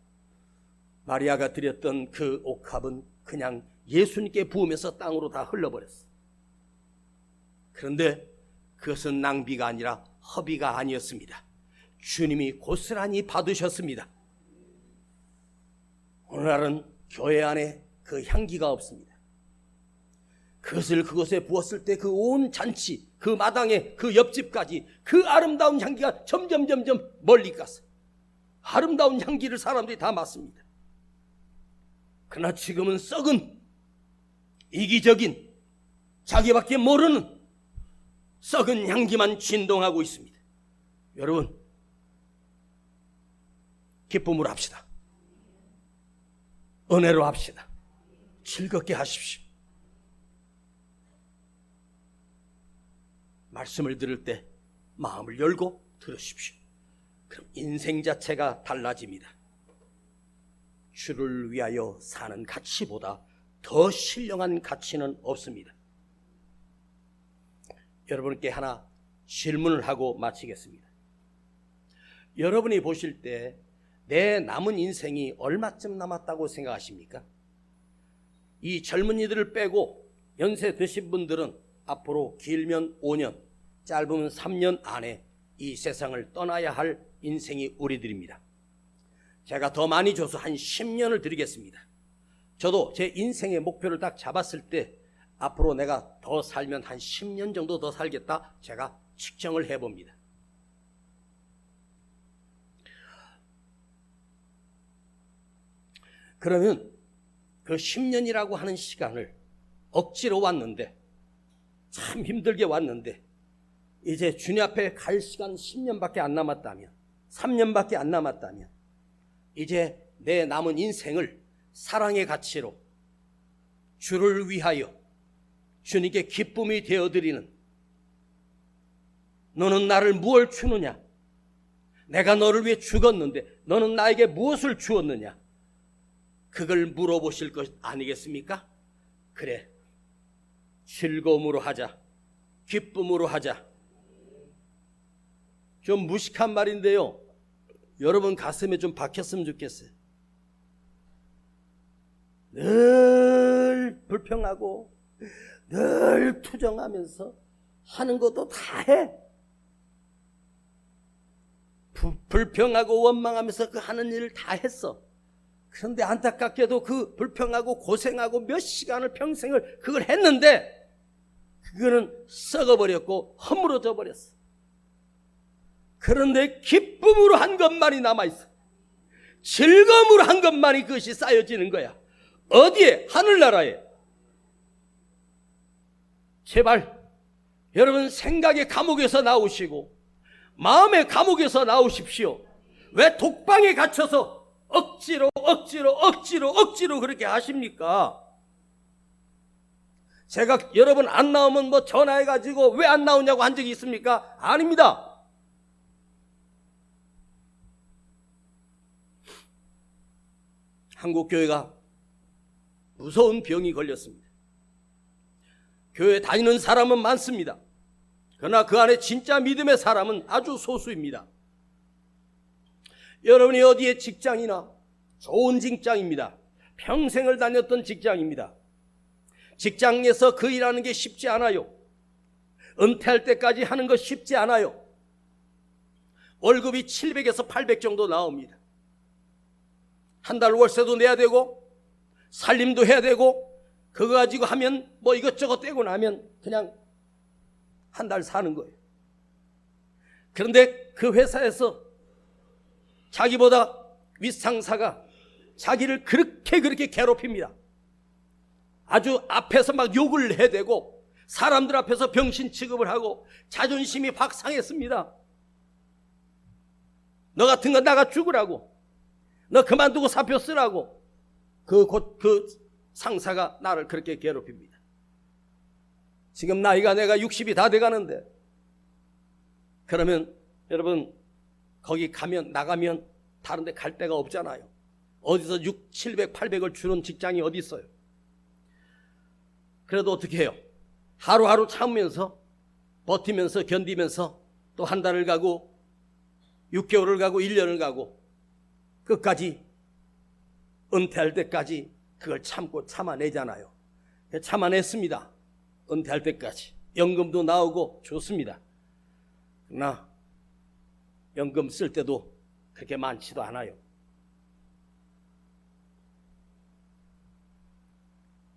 마리아가 드렸던 그 옥합은 그냥 예수님께 부으면서 땅으로 다 흘러버렸어. 그런데 그것은 낭비가 아니라 허비가 아니었습니다. 주님이 고스란히 받으셨습니다. 오늘날은 교회 안에 그 향기가 없습니다. 그것을 그곳에 부었을 때 그 온 잔치, 그 마당에 그 옆집까지 그 아름다운 향기가 점점 멀리 갔어요. 아름다운 향기를 사람들이 다 맡습니다. 그러나 지금은 썩은, 이기적인, 자기밖에 모르는 썩은 향기만 진동하고 있습니다. 여러분, 기쁨으로 합시다. 은혜로 합시다. 즐겁게 하십시오. 말씀을 들을 때 마음을 열고 들으십시오. 그럼 인생 자체가 달라집니다. 주를 위하여 사는 가치보다 더 신령한 가치는 없습니다. 여러분께 하나 질문을 하고 마치겠습니다. 여러분이 보실 때 내 남은 인생이 얼마쯤 남았다고 생각하십니까? 이 젊은이들을 빼고 연세 드신 분들은 앞으로 길면 5년, 짧으면 3년 안에 이 세상을 떠나야 할 인생이 우리들입니다. 제가 더 많이 줘서 한 10년을 드리겠습니다. 저도 제 인생의 목표를 딱 잡았을 때 앞으로 내가 더 살면 한 10년 정도 더 살겠다, 제가 측정을 해봅니다. 그러면 그 10년이라고 하는 시간을 억지로 왔는데, 참 힘들게 왔는데, 이제 주님 앞에 갈 시간 10년밖에 안 남았다면, 3년밖에 안 남았다면, 이제 내 남은 인생을 사랑의 가치로 주를 위하여 주님께 기쁨이 되어드리는, 너는 나를 무엇을 주느냐? 내가 너를 위해 죽었는데 너는 나에게 무엇을 주었느냐? 그걸 물어보실 것 아니겠습니까? 그래, 즐거움으로 하자, 기쁨으로 하자. 좀 무식한 말인데요, 여러분 가슴에 좀 박혔으면 좋겠어요. 늘 불평하고 늘 투정하면서 하는 것도 다 해. 불평하고 원망하면서 그 하는 일을 다 했어. 그런데 안타깝게도 그 불평하고 고생하고 몇 시간을 평생을 그걸 했는데 그거는 썩어버렸고 허물어져 버렸어. 그런데 기쁨으로 한 것만이 남아있어. 즐거움으로 한 것만이 그것이 쌓여지는 거야. 어디에? 하늘나라에. 제발 여러분 생각의 감옥에서 나오시고 마음의 감옥에서 나오십시오. 왜 독방에 갇혀서 억지로 그렇게 하십니까? 제가 여러분 안 나오면 뭐 전화해가지고 왜 안 나오냐고 한 적이 있습니까? 아닙니다. 한국교회가 무서운 병이 걸렸습니다. 교회 다니는 사람은 많습니다. 그러나 그 안에 진짜 믿음의 사람은 아주 소수입니다. 여러분이 어디에 직장이나 좋은 직장입니다. 평생을 다녔던 직장입니다. 직장에서 그 일하는 게 쉽지 않아요. 은퇴할 때까지 하는 거 쉽지 않아요. 월급이 700에서 800 정도 나옵니다. 한 달 월세도 내야 되고 살림도 해야 되고 그거 가지고 하면 뭐 이것저것 떼고 나면 그냥 한 달 사는 거예요. 그런데 그 회사에서 자기보다 윗상사가 자기를 그렇게 괴롭힙니다. 아주 앞에서 막 욕을 해대고 사람들 앞에서 병신 취급을 하고 자존심이 확 상했습니다. 너 같은 거 나가 죽으라고. 너 그만두고 사표 쓰라고. 그 상사가 나를 그렇게 괴롭힙니다. 지금 나이가 내가 60이 다 돼가는데 그러면 여러분 거기 나가면 다른 데 갈 데가 없잖아요. 어디서 6, 700, 800을 주는 직장이 어디 있어요? 그래도 어떻게 해요? 하루하루 참으면서 버티면서 견디면서 또 한 달을 가고 6개월을 가고 1년을 가고 끝까지 은퇴할 때까지 그걸 참고 참아내잖아요. 참아냈습니다. 은퇴할 때까지 연금도 나오고 좋습니다. 그러나 연금 쓸 때도 그렇게 많지도 않아요.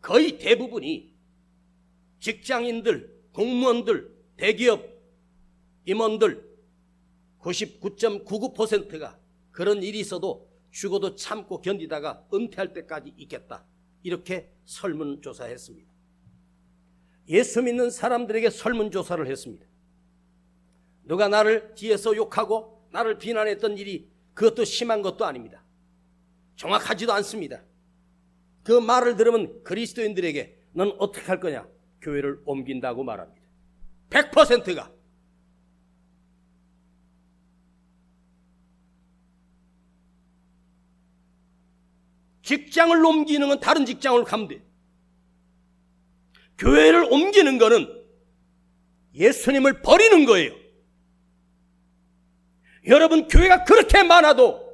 거의 대부분이 직장인들, 공무원들, 대기업 임원들 99.99%가 그런 일이 있어도 죽어도 참고 견디다가 은퇴할 때까지 있겠다. 이렇게 설문조사했습니다. 예수 믿는 사람들에게 설문조사를 했습니다. 누가 나를 뒤에서 욕하고 나를 비난했던 일이 그것도 심한 것도 아닙니다. 정확하지도 않습니다. 그 말을 들으면 그리스도인들에게 넌 어떻게 할 거냐? 교회를 옮긴다고 말합니다. 100%가. 직장을 옮기는 건 다른 직장을 가면 돼. 교회를 옮기는 거는 예수님을 버리는 거예요. 여러분 교회가 그렇게 많아도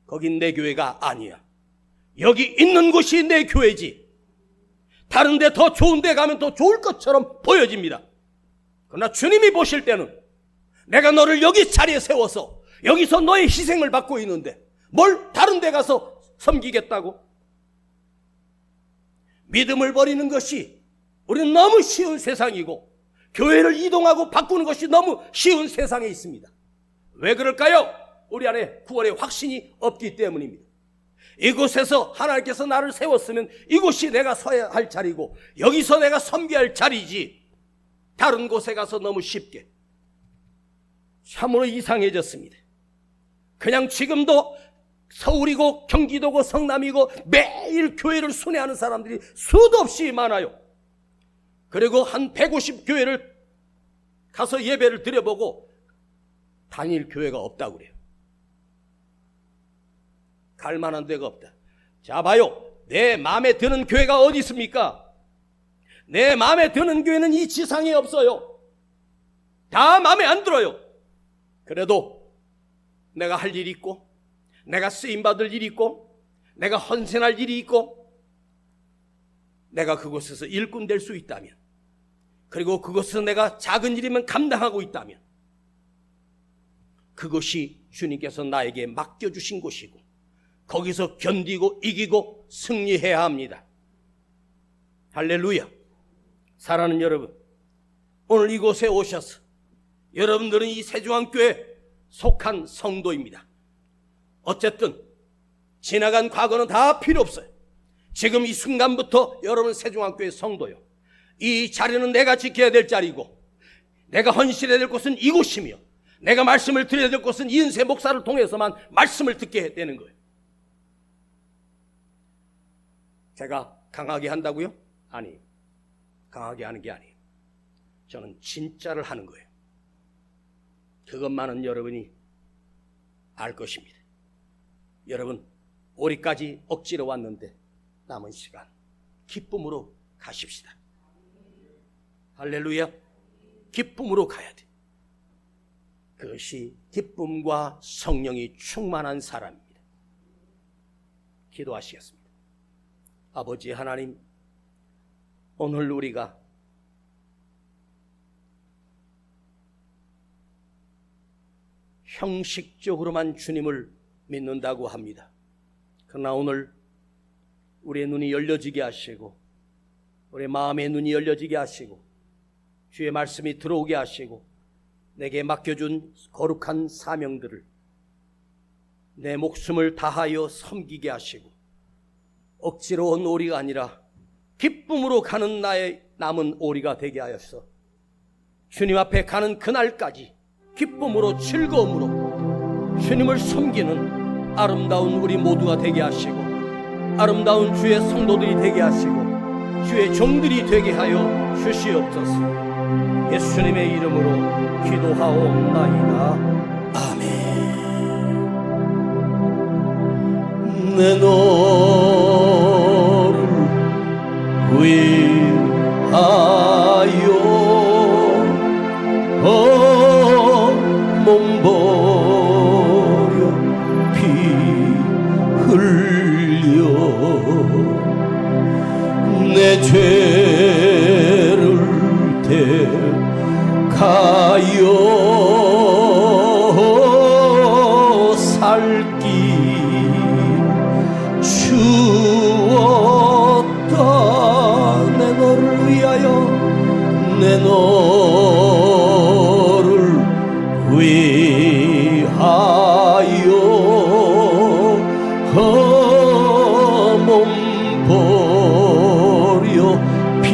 거긴 내 교회가 아니야. 여기 있는 곳이 내 교회지. 다른 데 더 좋은 데 가면 더 좋을 것처럼 보여집니다. 그러나 주님이 보실 때는 내가 너를 여기 자리에 세워서 여기서 너의 희생을 받고 있는데 뭘 다른 데 가서 섬기겠다고? 믿음을 버리는 것이 우리는 너무 쉬운 세상이고 교회를 이동하고 바꾸는 것이 너무 쉬운 세상에 있습니다. 왜 그럴까요? 우리 안에 구원의 확신이 없기 때문입니다. 이곳에서 하나님께서 나를 세웠으면 이곳이 내가 서야 할 자리고 여기서 내가 섬겨야 할 자리지 다른 곳에 가서 너무 쉽게. 참으로 이상해졌습니다. 그냥 지금도 서울이고 경기도고 성남이고 매일 교회를 순회하는 사람들이 수도 없이 많아요. 그리고 한 150교회를 가서 예배를 드려보고 다닐 교회가 없다고 그래요. 갈 만한 데가 없다. 자 봐요. 내 마음에 드는 교회가 어디 있습니까? 내 마음에 드는 교회는 이 지상에 없어요. 다 마음에 안 들어요. 그래도 내가 할 일이 있고 내가 쓰임받을 일이 있고 내가 헌신할 일이 있고 내가 그곳에서 일꾼 될 수 있다면 그리고 그곳에서 내가 작은 일이면 감당하고 있다면 그것이 주님께서 나에게 맡겨주신 곳이고 거기서 견디고 이기고 승리해야 합니다. 할렐루야. 사랑하는 여러분, 오늘 이곳에 오셔서 여러분들은 이 세중앙교회에 속한 성도입니다. 어쨌든 지나간 과거는 다 필요 없어요. 지금 이 순간부터 여러분 세중앙교회 성도요, 이 자리는 내가 지켜야 될 자리고 내가 헌신해야 될 곳은 이곳이며 내가 말씀을 드려야 될 곳은 이은세 목사를 통해서만 말씀을 듣게 되는 거예요. 제가 강하게 한다고요? 아니에요. 강하게 하는 게 아니에요. 저는 진짜를 하는 거예요. 그것만은 여러분이 알 것입니다. 여러분, 올해까지 억지로 왔는데 남은 시간 기쁨으로 가십시다. 할렐루야. 기쁨으로 가야 돼. 그것이 기쁨과 성령이 충만한 사람입니다. 기도하시겠습니다. 아버지 하나님, 오늘 우리가 형식적으로만 주님을 믿는다고 합니다. 그러나 오늘 우리의 눈이 열려지게 하시고 우리의 마음의 눈이 열려지게 하시고 주의 말씀이 들어오게 하시고 내게 맡겨준 거룩한 사명들을 내 목숨을 다하여 섬기게 하시고 억지로 온 오리가 아니라 기쁨으로 가는 나의 남은 오리가 되게 하여서 주님 앞에 가는 그날까지 기쁨으로 즐거움으로 주님을 섬기는 아름다운 우리 모두가 되게 하시고 아름다운 주의 성도들이 되게 하시고 주의 종들이 되게 하여 주시옵소서. 예수님의 이름으로 기도하옵나이다. 아멘. 내 너를 위하여 몸버려 피 흘려 내 죄를 대가여 살기 주었다. 내 너를 위하여 내 너를 위하여 몸버려 피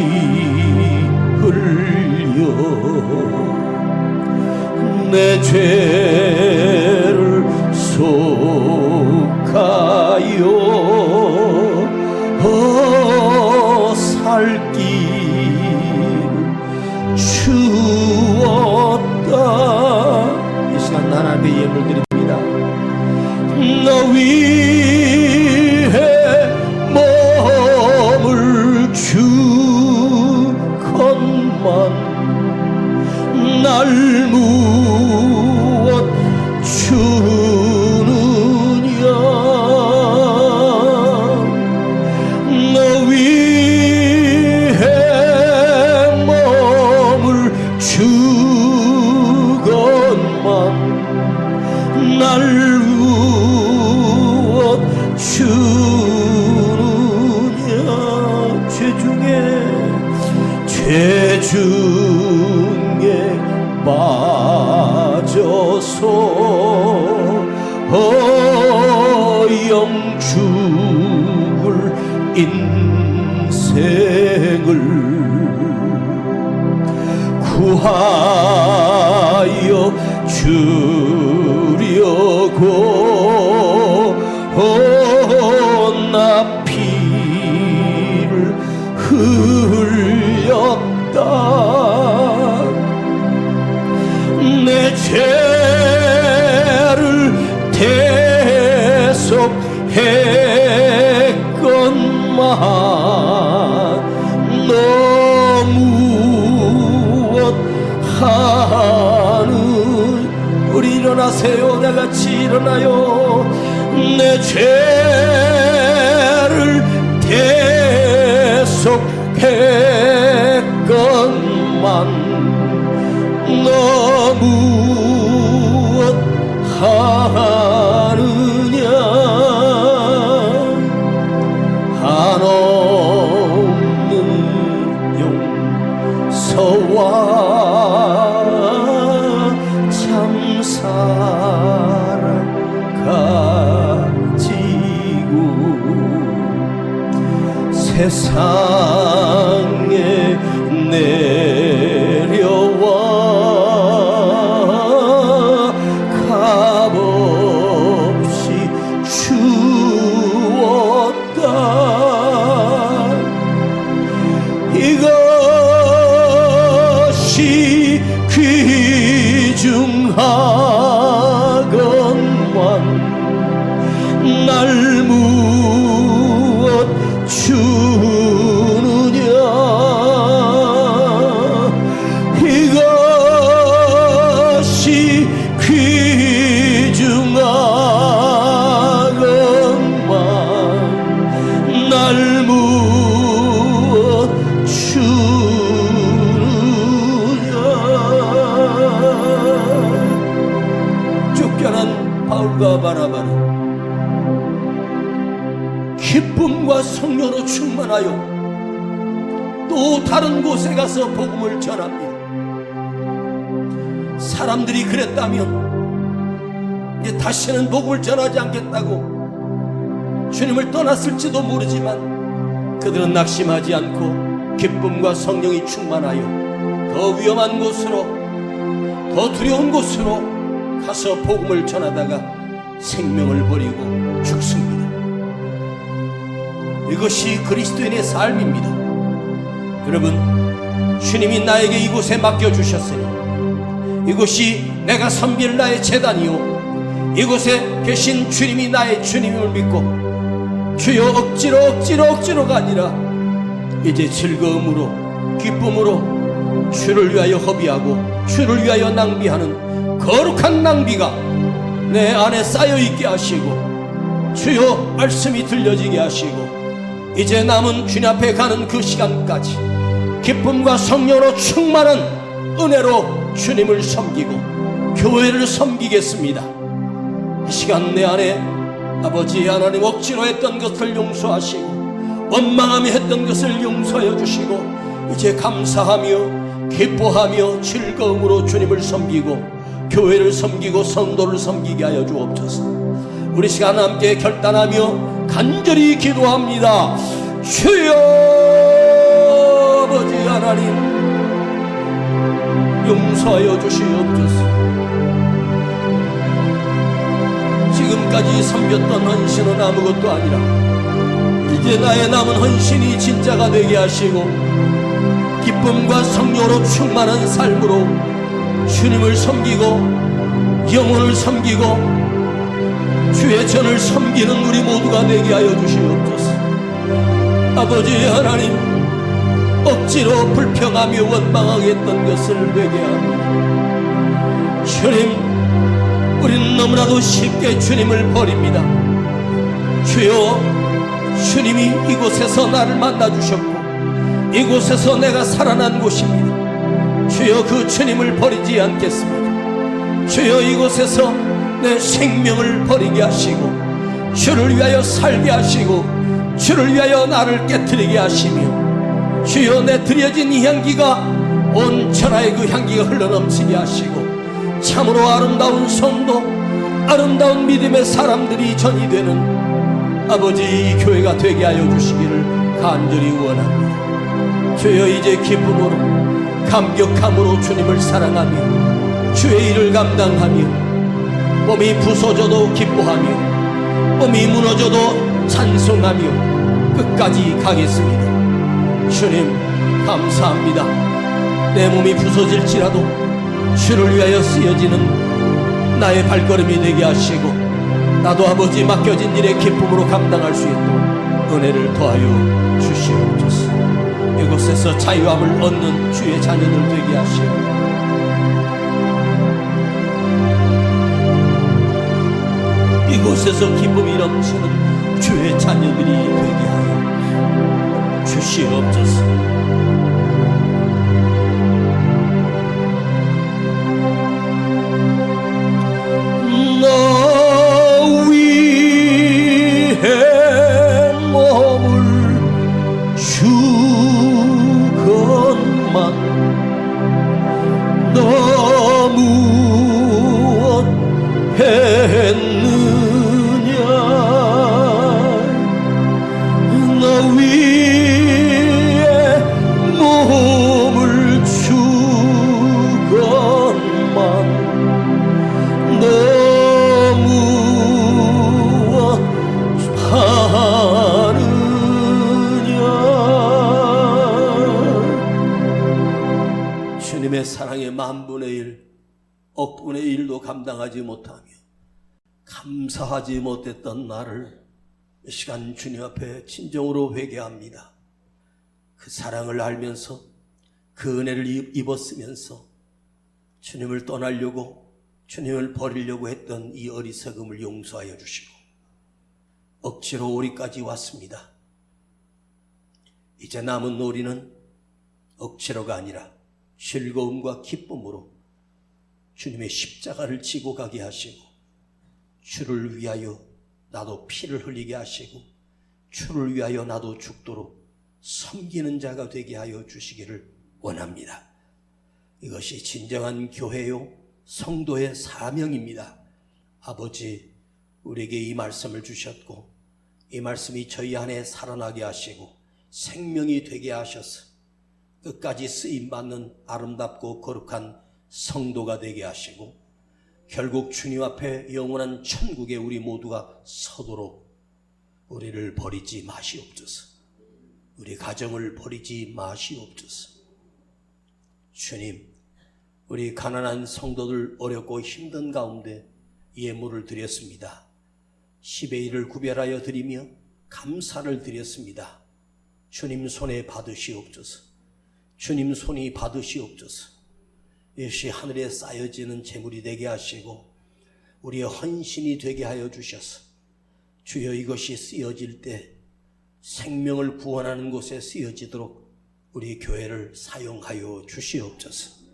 흘려 내 죄를 속하여 살기 주었다. 이 시간 하나님의 예물 드립니다. 너 위해 몸을 주건만 날 무엇 주느냐. 너 위해 몸을 주건만 날 무엇 주느냐. 죄 중에 빠져서 영죽을 인생을 구하여 주려고 나 피를 흘렸다. 내 죄를 대속했건만 너 무엇 하는. 우리 일어나세요. 다같이 일어나요. 내 죄를 대속했건만 너 무엇 세상에 내려와 값없이 주었다. 이것이 귀중하건만 날 무엇 주느냐. 이것이 귀중하건만 날 무엇 주느냐. 쫓겨난 바울과 바나바는 기쁨과 성령으로 충만하여 또 다른 곳에 가서 복음을 전합니다. 사람들이 그랬다면 이제 다시는 복음을 전하지 않겠다고 주님을 떠났을지도 모르지만 그들은 낙심하지 않고 기쁨과 성령이 충만하여 더 위험한 곳으로, 더 두려운 곳으로 가서 복음을 전하다가 생명을 버리고 죽습니다. 이것이 그리스도인의 삶입니다. 여러분, 주님이 나에게 이곳에 맡겨주셨으니 이곳이 내가 섬길 나의 제단이요, 이곳에 계신 주님이 나의 주님임을 믿고 주여 억지로가 아니라 이제 즐거움으로 기쁨으로 주를 위하여 허비하고 주를 위하여 낭비하는 거룩한 낭비가 내 안에 쌓여있게 하시고 주여 말씀이 들려지게 하시고 이제 남은 주님 앞에 가는 그 시간까지 기쁨과 성령으로 충만한 은혜로 주님을 섬기고 교회를 섬기겠습니다. 이 시간 내 안에 아버지 하나님 억지로 했던 것을 용서하시고 원망하며 했던 것을 용서하여 주시고 이제 감사하며 기뻐하며 즐거움으로 주님을 섬기고 교회를 섬기고 성도를 섬기게 하여 주옵소서. 우리 시간 함께 결단하며 간절히 기도합니다. 주여 아버지 하나님 용서하여 주시옵소서. 지금까지 섬겼던 헌신은 아무것도 아니라 이제 나의 남은 헌신이 진짜가 되게 하시고 기쁨과 성령으로 충만한 삶으로 주님을 섬기고 영혼을 섬기고 주의 전을 섬기는 우리 모두가 되게 하여 주시옵소서. 아버지 하나님, 억지로 불평하며 원망하게 했던 것을 되게 합니다. 주님, 우리는 너무나도 쉽게 주님을 버립니다. 주여, 주님이 이곳에서 나를 만나주셨고 이곳에서 내가 살아난 곳입니다. 주여, 그 주님을 버리지 않겠습니다. 주여, 이곳에서 내 생명을 버리게 하시고 주를 위하여 살게 하시고 주를 위하여 나를 깨트리게 하시며 주여, 내 드려진 이 향기가 온 천하의 그 향기가 흘러넘치게 하시고 참으로 아름다운 성도, 아름다운 믿음의 사람들이 전이 되는 아버지 이 교회가 되게 하여 주시기를 간절히 원합니다. 주여, 이제 기쁨으로 감격함으로 주님을 사랑하며 주의 일을 감당하며 몸이 부서져도 기뻐하며 몸이 무너져도 찬송하며 끝까지 가겠습니다. 주님 감사합니다. 내 몸이 부서질지라도 주를 위하여 쓰여지는 나의 발걸음이 되게 하시고 나도 아버지 맡겨진 일의 기쁨으로 감당할 수 있도록 은혜를 더하여 주시옵소서. 이곳에서 자유함을 얻는 주의 자녀들 되게 하시고 이곳에서 기쁨이 넘치는 주의 자녀들이 되게 하여 주시옵소서. 너 위해 몸을 주건만 너 무엇 했느냐. 너 위해 사랑의 만분의 일, 억분의 일도 감당하지 못하며 감사하지 못했던 나를 이 시간 주님 앞에 진정으로 회개합니다. 그 사랑을 알면서 그 은혜를 입었으면서 주님을 떠나려고, 주님을 버리려고 했던 이 어리석음을 용서하여 주시고 억지로 우리까지 왔습니다. 이제 남은 우리는 억지로가 아니라 즐거움과 기쁨으로 주님의 십자가를 지고 가게 하시고, 주를 위하여 나도 피를 흘리게 하시고, 주를 위하여 나도 죽도록 섬기는 자가 되게 하여 주시기를 원합니다. 이것이 진정한 교회요, 성도의 사명입니다. 아버지, 우리에게 이 말씀을 주셨고 이 말씀이 저희 안에 살아나게 하시고 생명이 되게 하셔서 끝까지 쓰임받는 아름답고 거룩한 성도가 되게 하시고, 결국 주님 앞에 영원한 천국에 우리 모두가 서도록 우리를 버리지 마시옵소서. 우리 가정을 버리지 마시옵소서. 주님, 우리 가난한 성도들 어렵고 힘든 가운데 예물을 드렸습니다. 10의 1을 구별하여 드리며 감사를 드렸습니다. 주님 손에 받으시옵소서. 주님 손이 받으시옵소서. 이것이 하늘에 쌓여지는 재물이 되게 하시고 우리의 헌신이 되게 하여 주셔서 주여 이것이 쓰여질 때 생명을 구원하는 곳에 쓰여지도록 우리 교회를 사용하여 주시옵소서.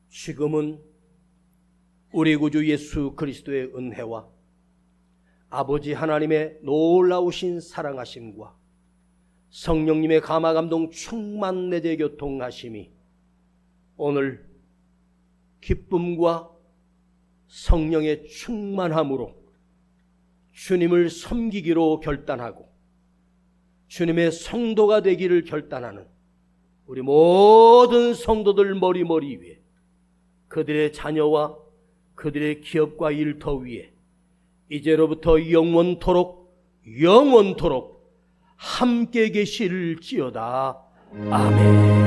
지금은 우리 구주 예수 그리스도의 은혜와 아버지 하나님의 놀라우신 사랑하심과 성령님의 감화감동 충만 내재 교통하심이 오늘 기쁨과 성령의 충만함으로 주님을 섬기기로 결단하고 주님의 성도가 되기를 결단하는 우리 모든 성도들 머리 위에, 그들의 자녀와 그들의 기업과 일터 위에 이제로부터 영원토록 함께 계실지어다. 아멘.